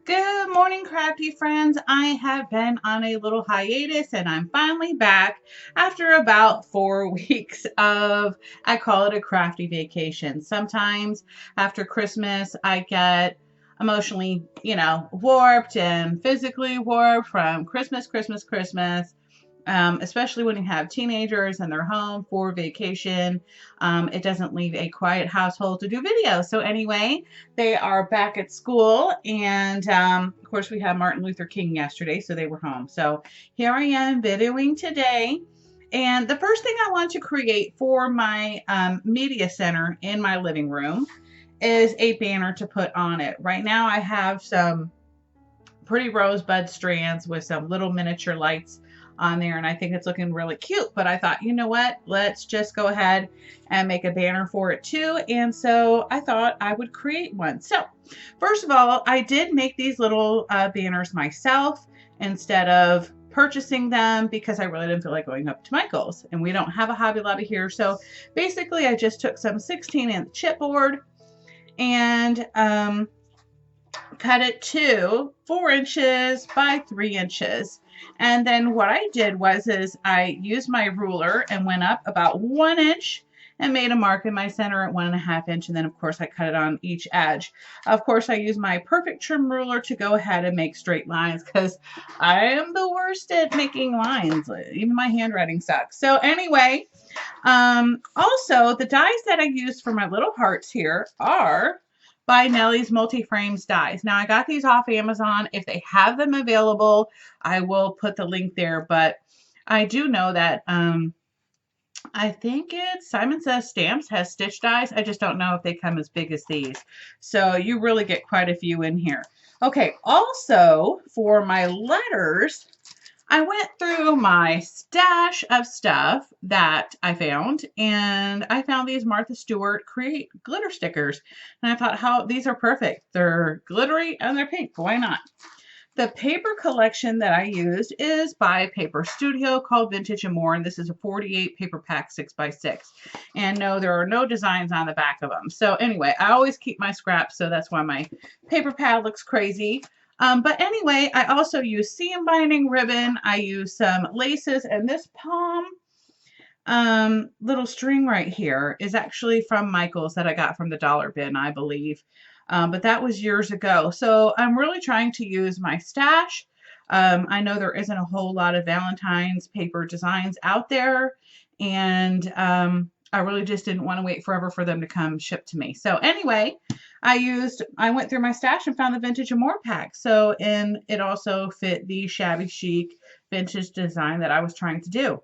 Good morning, crafty friends. I have been on a little hiatus and I'm finally back after about 4 weeks of, I call it a crafty vacation. Sometimes after Christmas, I get emotionally, warped and physically warped from Christmas. Especially when you have teenagers and they're home for vacation. It doesn't leave a quiet household to do videos. So, anyway, they are back at school. And of course, we had Martin Luther King yesterday, so they were home. So, here I am videoing today. And the first thing I want to create for my media center in my living room is a banner to put on it. Right now, I have some pretty rosebud strands with some little miniature lights on there, and I think it's looking really cute. But I thought, you know what, let's just go ahead and make a banner for it too. And so I thought I would create one. So first of all, I did make these little banners myself instead of purchasing them because I really didn't feel like going up to Michael's, and we don't have a Hobby Lobby here. So basically I just took some 16-inch chipboard and cut it to 4 inches by 3 inches. And then what I did is I used my ruler and went up about 1 inch and made a mark in my center at 1.5 inch. And then of course I cut it on each edge. Of course I used my perfect trim ruler to go ahead and make straight lines because I am the worst at making lines. Even my handwriting sucks. So anyway, also the dies that I used for my little hearts here are by Nellie's Multi-Frames dies. Now I got these off Amazon. If they have them available, I will put the link there. But I do know that I think it's Simon Says Stamps has stitch dies. I just don't know if they come as big as these. So you really get quite a few in here. Okay, also for my letters, I went through my stash of stuff that I found, and I found these Martha Stewart Create glitter stickers. And I thought, how these are perfect. They're glittery and they're pink. Why not? The paper collection that I used is by Paper Studio called Vintage Amour, and this is a 48 paper pack 6x6. And no, there are no designs on the back of them. So anyway, I always keep my scraps, so that's why my paper pad looks crazy. But anyway, I also use seam binding ribbon. I use some laces, and this palm little string right here is actually from Michael's that I got from the dollar bin, I believe. But that was years ago. So I'm really trying to use my stash. I know there isn't a whole lot of Valentine's paper designs out there, and I really just didn't want to wait forever for them to come ship to me. So anyway, I went through my stash and found the Vintage Amour pack. So, and it also fit the shabby chic vintage design that I was trying to do.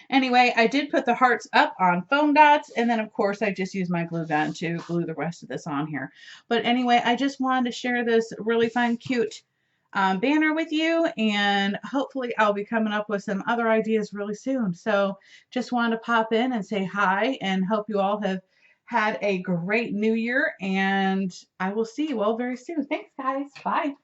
Anyway, I did put the hearts up on foam dots, and then of course I just used my glue gun to glue the rest of this on here. But anyway, I just wanted to share this really fun, cute banner with you, and hopefully I'll be coming up with some other ideas really soon. So just wanted to pop in and say hi and hope you all have had a great new year, and I will see you all very soon. Thanks, guys. Bye.